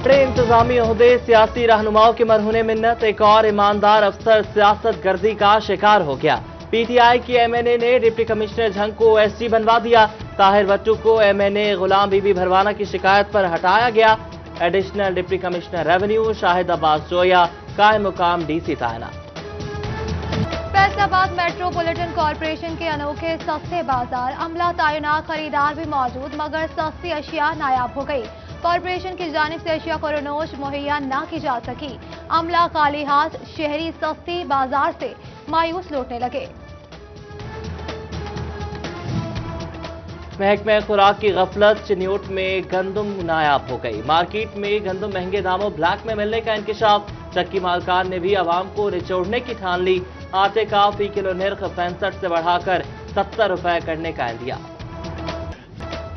बड़े इंतजामी ओहदे सियासी रहनुमाओं के मरहूने मिन्नत, एक और ईमानदार अफसर सियासत गर्दी का शिकार हो गया। पीटीआई की एमएनए ने डिप्टी कमिश्नर झंग को ओएसडी बनवा दिया। ताहिर भट्टू को एमएनए गुलाम बीबी भरवाना की शिकायत पर हटाया गया। Additional deputy commissioner revenue Shahid Abbas Zoya कायम मुकाम डीसी तैनात। फैसलाबाद मेट्रोपॉलिटन कॉरपोरेशन के अनोखे सस्ते बाजार, अमला तैनात, खरीदार भी मौजूद, मगर सस्ती अशिया नायाब हो गई। कॉरपोरेशन की जानिब से अशिया फरोनोश मुहैया न की जा सकी। अमला खाली हाथ शहरी सस्ती बाजार से मायूस लौटने लगे। महकमे खुराक की गफलत, चिन्यूट में गंदम नायाब हो गई। मार्केट में गंदम महंगे दामों ब्लैक में मिलने का इंकशाफ, चक्की मालकान ने भी आवाम को निचोड़ने की ठान ली। आटे का फी किलो निर्ख 65 से बढ़ाकर 70 रुपए करने का इंदिया।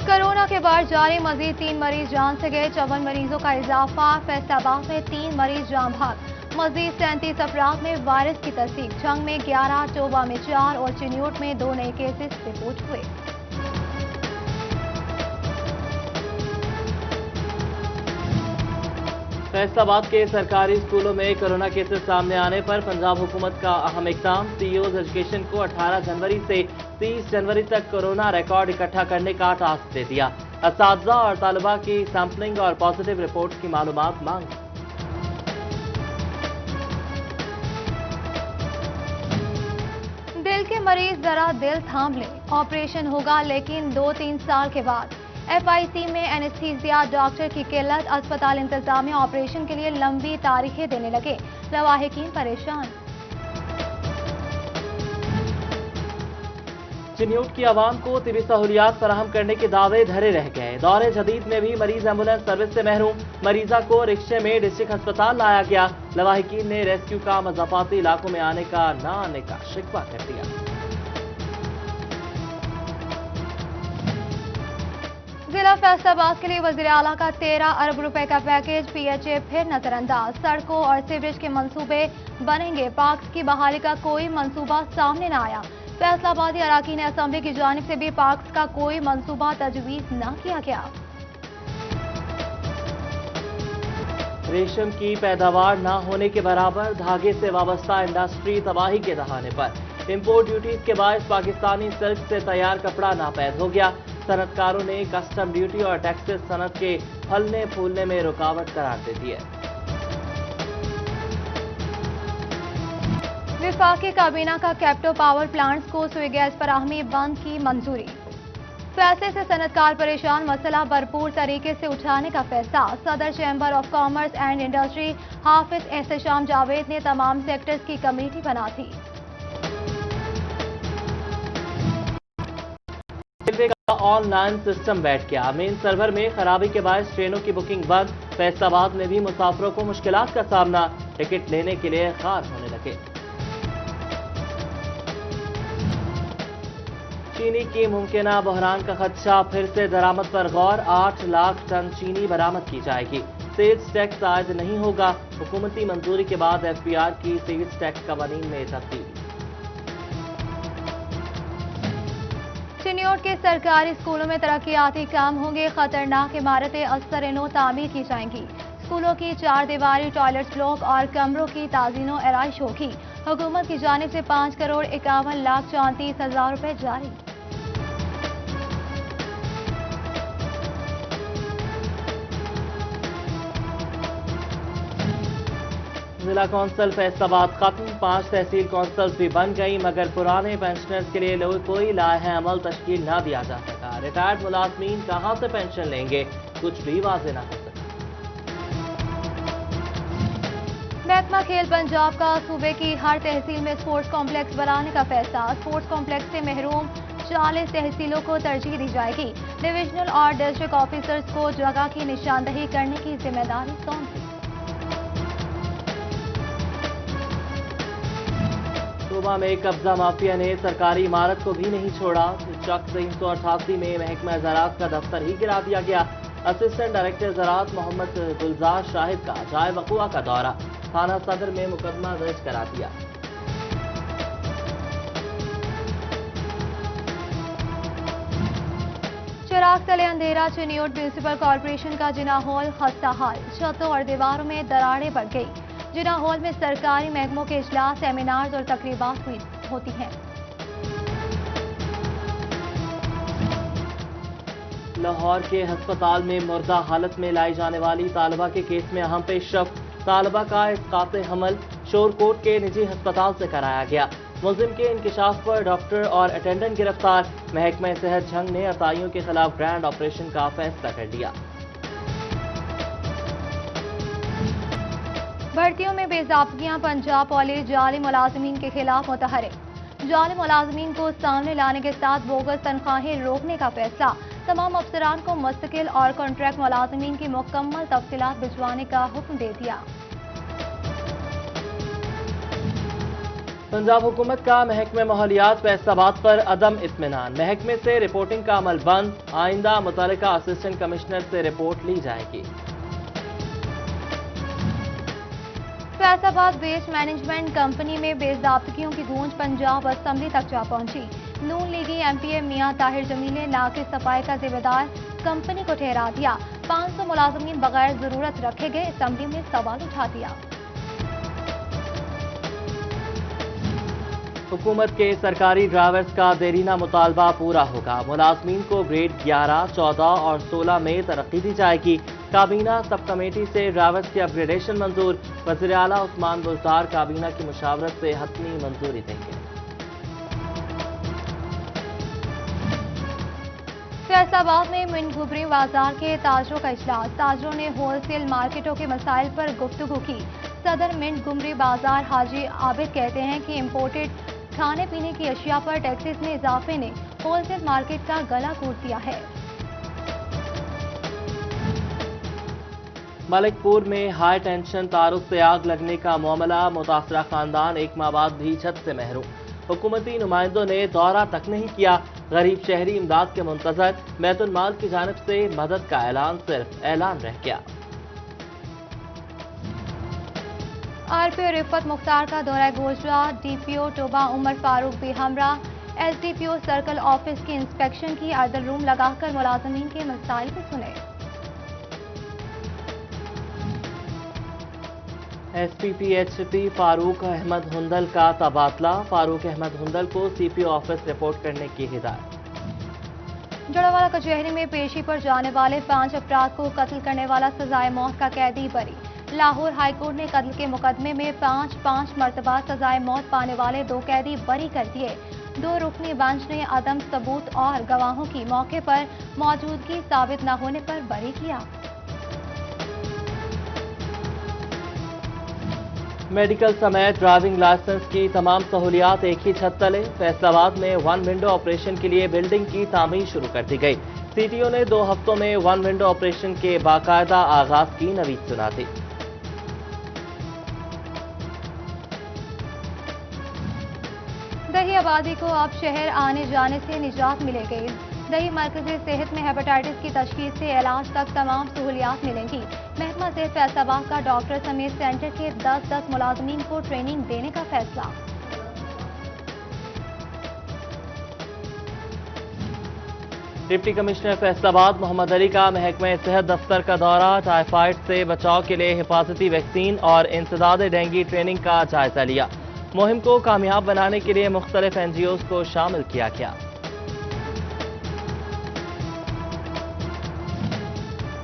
कोरोना के बाद जारी मजीद 3 मरीज जान से गए, 54 मरीजों का इजाफा। फैसलाबाद में 3 मरीज जान भाग, मजीद 37 अफराद में वायरस की तस्दीक। झंग में 11, टोबा में 4 और चिन्यूट में 2 नए केसेस रिपोर्ट हुए। फैसलाबाद के सरकारी स्कूलों में कोरोना केसेस सामने आने पर पंजाब हुकूमत का अहम इक़दाम। सीईओ एजुकेशन को 18 जनवरी से 30 जनवरी तक कोरोना रिकॉर्ड इकट्ठा करने का टास्क दे दिया। असातिज़ा और तालिबा की सैंपलिंग और पॉजिटिव रिपोर्ट की मालूमात मांग। दिल के मरीज जरा दिल थाम लें, ऑपरेशन होगा लेकिन 2-3 साल के बाद। एफआईसी में एनेस्थीसिया डॉक्टर की किल्लत, अस्पताल इंतजामिया ऑपरेशन के लिए लंबी तारीखें देने लगे, लवाहिकीन परेशान। चिन्यूट की आवाम को तिबी सहूलियात फराहम करने के दावे धरे रह गए। दौरे जदीद में भी मरीज एम्बुलेंस सर्विस से महरूम, मरीजा को रिक्शे में डिस्ट्रिक्ट अस्पताल लाया गया। लवाहिकीन ने रेस्क्यू का मज़ाफाती इलाकों में आने का न आने का शिकवा कर दिया। जिला फैसलाबाद के लिए वजीर आला का 13 अरब रुपए का पैकेज, पीएचए फिर नजरअंदाज। सड़कों और सीवरेज के मंसूबे बनेंगे, पार्क्स की बहाली का कोई मंसूबा सामने न आया। फैसलाबादी अराकीन असम्बली की जानिब से भी पार्क्स का कोई मंसूबा तजवीज न किया गया। रेशम की पैदावार न होने के बराबर, धागे से वाबस्ता इंडस्ट्री तबाही के दहाने पर। इंपोर्ट ड्यूटीज के बायस पाकिस्तानी सिल्क से तैयार कपड़ा नापैद हो गया। सनतकारों ने कस्टम ड्यूटी और टैक्सेस सनत के फलने फूलने में रुकावट करार दे दी है। विफाकी काबीना का कैप्टो पावर प्लांट्स को सुई गैस फराहमी बंद की मंजूरी। फैसले से सनतकार परेशान, मसला भरपूर तरीके से उठाने का फैसला। सदर chamber of commerce and industry Hafiz Ehtesham Javed ने तमाम सेक्टर्स की कमेटी बना थी। रेलवे का ऑनलाइन सिस्टम बैठ गया, मेन सर्वर में खराबी के बाद ट्रेनों की बुकिंग बंद। फैसलाबाद में भी मुसाफिरों को मुश्किलात का सामना, टिकट लेने के लिए खार होने लगे। चीनी की मुमकिना बहरान का खदशा, फिर से दरामद पर गौर। 8 लाख टन चीनी बरामद की जाएगी। सेल्स टैक्स आयद नहीं होगा। हुकूमती मंजूरी के बाद एफबीआर की सेल्स टैक्स कवानीन में तब्दीली। चिन्यूट के सरकारी स्कूलों में तरक्याती काम होंगे, खतरनाक इमारतें अस्तरनो तामीर की जाएंगी। स्कूलों की 4 दीवारी, टॉयलेट ब्लॉक और कमरों की ताज़ीनो आराइश होगी। हुकूमत की जानिब से 5,51,34,000 रुपए जारी। जिला कौंसिल फैसलाबाद खत्म, 5 तहसील कौंसिल्स भी बन गई, मगर पुराने पेंशनर्स के लिए कोई लाहे अमल तश्कील न दिया जा सका। रिटायर्ड मुलाजमीन कहां से पेंशन लेंगे, कुछ भी वाज़ेह न हो सका। महकमा खेल पंजाब का सूबे की हर तहसील में स्पोर्ट्स कॉम्प्लेक्स बनाने का फैसला। स्पोर्ट्स कॉम्प्लेक्स से महरूम 40 तहसीलों को तरजीह दी जाएगी। डिविजनल और डिस्ट्रिक्ट ऑफिसर्स को जगह की निशानदही करने की जिम्मेदारी सौंपी। तोबा में कब्जा माफिया ने सरकारी इमारत को भी नहीं छोड़ा। चक 388 में महकमा ज़राअत का दफ्तर ही गिरा दिया गया। असिस्टेंट डायरेक्टर ज़राअत मोहम्मद गुलजार शाहिद का जाए वक़ुआ का दौरा, थाना सदर में मुकदमा दर्ज करा दिया। चिराग तले अंधेरा चिन्योट म्यूनिसिपल कॉर्पोरेशन का जिना हॉल खस्ता हाल, छतों और दीवारों में दरारें पड़ गई। जिना हॉल में सरकारी महकमों के इजलास, सेमिनार्स और तकरीबात होती हैं। लाहौर के हस्पताल में मुर्दा हालत में लाई जाने वाली तालिबा के केस में अहम पेशरफ, तालिबा का इसकाते हमल शोरकोट के निजी हस्पताल से कराया गया। मुलजिम के इंकशाफ पर डॉक्टर और अटेंडेंट गिरफ्तार। महकमा सेहत झंग ने अताइयों के खिलाफ ग्रैंड ऑपरेशन का फैसला कर लिया। भर्तियों में बेज़ाब्तियां, पंजाब पुलिस जाली मुलाजिमीन के खिलाफ मुतहरिक। जाली मुलाजिमीन को सामने लाने के साथ बोगस तनख्वाहें रोकने का फैसला। तमाम अफसरान को मुस्तकिल और कॉन्ट्रैक्ट मुलाजिमीन की मुकम्मल तफसीलात भिजवाने का हुक्म दे दिया। पंजाब हुकूमत का महकमे माहौलियात फैसलाबाद पर अदम इत्मीनान। महकमे से रिपोर्टिंग का अमल बंद। आइंदा मुतल्लिका असिस्टेंट कमिश्नर से रिपोर्ट ली जाएगी। फैसलाबाद वेस्ट मैनेजमेंट कंपनी में बेज़ाब्तियों की गूंज पंजाब असेंबली तक जा पहुंची। नून लीगी एमपीए मियां ताहिर जमील ने नाके सफाई का जिम्मेदार कंपनी को ठहरा दिया। 500 मुलाजिमीन बगैर जरूरत रखे गए। असेंबली में सवाल उठा दिया। हुकूमत के सरकारी ड्राइवर्स का देरीना मुतालबा पूरा होगा। मुलाजमीन को ग्रेड 11, 14 और 16 में तरक्की दी जाएगी। काबीना सब कमेटी से ड्राइवर्स की अपग्रेडेशन मंजूर। वज़ीर आला उस्मान बुज़दार काबीना की मुशावरत से हतमी मंजूरी देंगे। फैसलाबाद में मिनगुबरी बाजार के ताजरों का इजलास। ताजरों ने होलसेल मार्केटों के मसाइल पर गुफ्तगू की। सदर मिनगुबरी बाजार हाजी आबिद कहते हैं कि इम्पोर्टेड खाने पीने की अशिया पर टैक्सेस में इजाफे ने होलसेल मार्केट का गला घोट दिया है। मलिकपुर में हाई टेंशन तारुफ से आग लगने का मामला। मुतासरा खानदान एक माह बाद भी छत से महरूम। हुकूमती नुमाइंदों ने दौरा तक नहीं किया। गरीब शहरी इमदाद के मुंतजर। बैतुल माल की जानिब से मदद का ऐलान सिर्फ ऐलान रह गया। आरपीओ रिफत मुख्तार का दौरा गोजरा। डीपीओ टोबा उमर फारूक भी हमरा। एसडीपीओ सर्कल ऑफिस की इंस्पेक्शन की। अर्दल रूम लगाकर मुलाजमीन के मसाइल भी सुने। एसपीपीएचपी फारूक अहमद हुंदल का तबादला। फारूक अहमद हुंदल को सीपीओ ऑफिस रिपोर्ट करने की हिदायत। जड़ावाला कचहरी में पेशी पर जाने वाले 5 अफराद को कत्ल करने वाला सजाए मौत का कैदी बरी। लाहौर हाईकोर्ट ने कत्ल के मुकदमे में 5 मरतबा सजाए मौत पाने वाले 2 कैदी बरी कर दिए। 2 रुकनी बेंच ने अदम सबूत और गवाहों की मौके पर मौजूदगी साबित न होने पर बरी किया। मेडिकल समेत ड्राइविंग लाइसेंस की तमाम सहूलियात एक ही छत तले। फैसलाबाद में 1 विंडो ऑपरेशन के लिए बिल्डिंग की तामीर शुरू कर दी गई। सीटीओ ने 2 हफ्तों में 1 विंडो ऑपरेशन के बाकायदा आगाज की नवीद सुना दी। दही आबादी को अब शहर आने जाने से निजात मिलेगी। दही मरकजी सेहत में हेपेटाइटिस की तशखीस से इलाज तक तमाम सहूलियात मिलेंगी। महकमा सेहत फैसलाबाद का डॉक्टर समेत सेंटर के 10 मुलाजमीन को ट्रेनिंग देने का फैसला। डिप्टी कमिश्नर फैसलाबाद मोहम्मद अली का महकमा सेहत दफ्तर का दौरा। टाइफाइड से बचाव के लिए हिफाजती वैक्सीन और इंसदाद डेंगू ट्रेनिंग का जायजा लिया। मुहिम को कामयाब बनाने के लिए मुख्तलिफ एनजीओज को शामिल किया गया।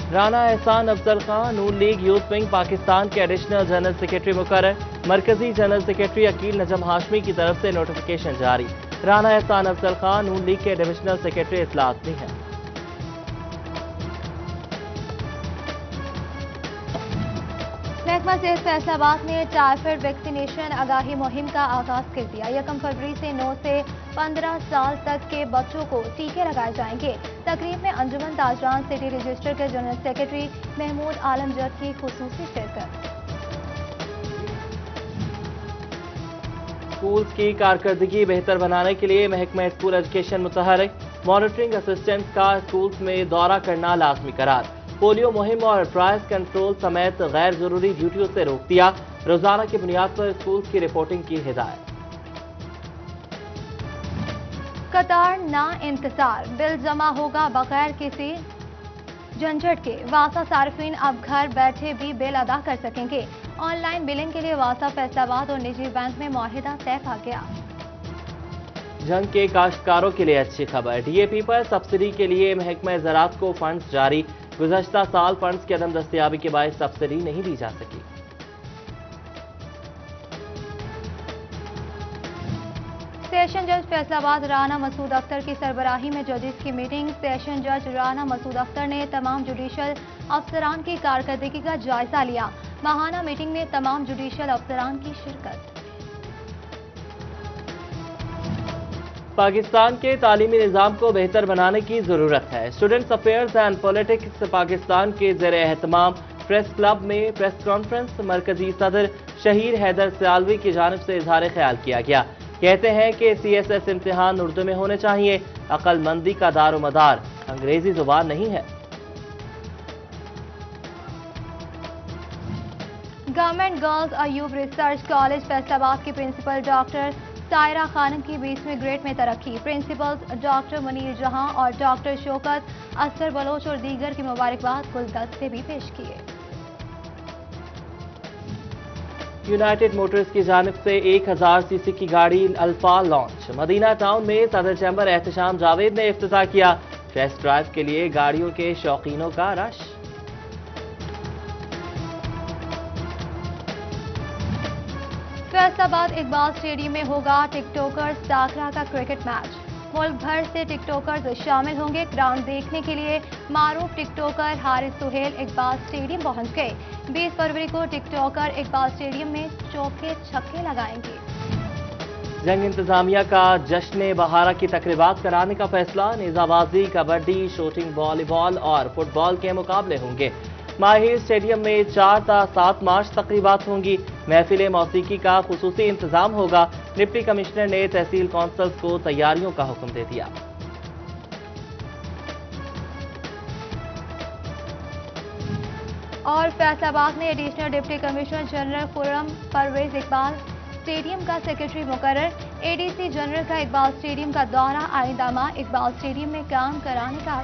राना एहसान अफजल खान नून लीग यूथ विंग पाकिस्तान के एडिशनल जनरल सेक्रेटरी मुकर्रर। मरकजी जनरल सेक्रेटरी अकील नजम हाशमी की तरफ से नोटिफिकेशन जारी। राना एहसान अफजल खान नून लीग के डिविजनल सेक्रेटरी इस्लात भी हैं। महकमा सेहत फैसलाबाद ने टाइफाइड वैक्सीनेशन आगाही मुहिम का आगाज कर दिया। 1 फरवरी से 9 से 15 साल तक के बच्चों को टीके लगाए जाएंगे। तकरीब में अंजुमन ताजरान सिटी रजिस्टर के जनरल सेक्रेटरी महमूद आलम जट की खुसूसी शिरकत। स्कूल्स की कारकर्दगी बेहतर बनाने के लिए महकमा स्कूल एजुकेशन मुतहरिक। मॉनिटरिंग असिस्टेंट्स का स्कूल्स में दौरा करना लाजमी करार। पोलियो मुहिम और प्राइस कंट्रोल समेत गैर जरूरी ड्यूटियों से रोक दिया। रोजाना की बुनियाद पर स्कूल्स की रिपोर्टिंग की हिदायत। कतार ना इंतजार, बिल जमा होगा बगैर किसी झंझट के। वासा सार्फिन अब घर बैठे भी बिल अदा कर सकेंगे। ऑनलाइन बिलिंग के लिए वासा, फैसलाबाद और निजी बैंक में मुआहिदा तय पा गया। झंग के काश्तकारों के लिए अच्छी खबर, डीएपी पर सब्सिडी के लिए महकमा ज़राअत को फंड्स जारी। गुज़श्ता साल फंड्स की अदम दस्तयाबी के बायस सब्सिडी नहीं दी जा सकी। सेशन जज फैसलाबाद राना मसूद अख्तर की सरबराही में जजेस की मीटिंग। सेशन जज राना मसूद अख्तर ने तमाम जुडिशल अफसरान की कारकर्दगी का जायजा लिया। माहाना मीटिंग में तमाम जुडिशल अफसरान की शिरकत। पाकिस्तान के तालीमी निज़ाम को बेहतर बनाने की ज़रूरत है। Students affairs and politics Pakistan के ज़ेरे एहतमाम प्रेस क्लब में प्रेस कॉन्फ्रेंस मरकजी सदर शहीर हैदर सियालवी की जानिब से इजहार ख्याल किया गया। कहते हैं कि CSS इम्तिहान उर्दू में होने चाहिए। अक्लमंदी का दारो मदार अंग्रेजी जुबान नहीं है। Government girls Ayub research college Faisalabad की प्रिंसिपल डॉक्टर सायरा खानम की 20वें ग्रेड में तरक्की। प्रिंसिपल्स डॉक्टर मुनीर जहां और डॉक्टर शौकत असगर बलोच और दीगर की मुबारकबाद गुलदस्ते भी पेश किए। यूनाइटेड मोटर्स की जानिब से 1000 सीसी की गाड़ी अल्फा लॉन्च। मदीना टाउन में सदर चैम्बर एहतशाम जावेद ने इफ्तिताह किया। टेस्ट ड्राइव के लिए गाड़ियों के शौकीनों का रश। फैसलाबाद इकबाल स्टेडियम में होगा टिकटॉकर्स दाखला का क्रिकेट मैच। मुल्क भर से टिकटॉकर्स शामिल होंगे। ग्राउंड देखने के लिए मारूफ टिकटॉकर हारिस सुहेल इकबाल स्टेडियम पहुंच गए। 20 फरवरी को टिकटॉकर इकबाल स्टेडियम में चौके छक्के लगाएंगे। जंग इंतजामिया का जश्न बहारा की तकरीबात कराने का फैसला। नेजाबाजी, कबड्डी, शूटिंग, वॉलीबॉल और फुटबॉल के मुकाबले होंगे। माहिर स्टेडियम में 4 से 7 मार्च तकरीबात होंगी। महफिल मौसीकी का खुसूसी इंतजाम होगा। डिप्टी कमिश्नर ने तहसील कौंसल्स को तैयारियों का हुक्म दे दिया। और फैसलाबाद में additional deputy commissioner general Khurram Parvez Iqbal stadium का सेक्रेटरी मुकर्रर। ADC जनरल का इकबाल स्टेडियम का दौरा। आइंदा माह इकबाल स्टेडियम में काम कराने का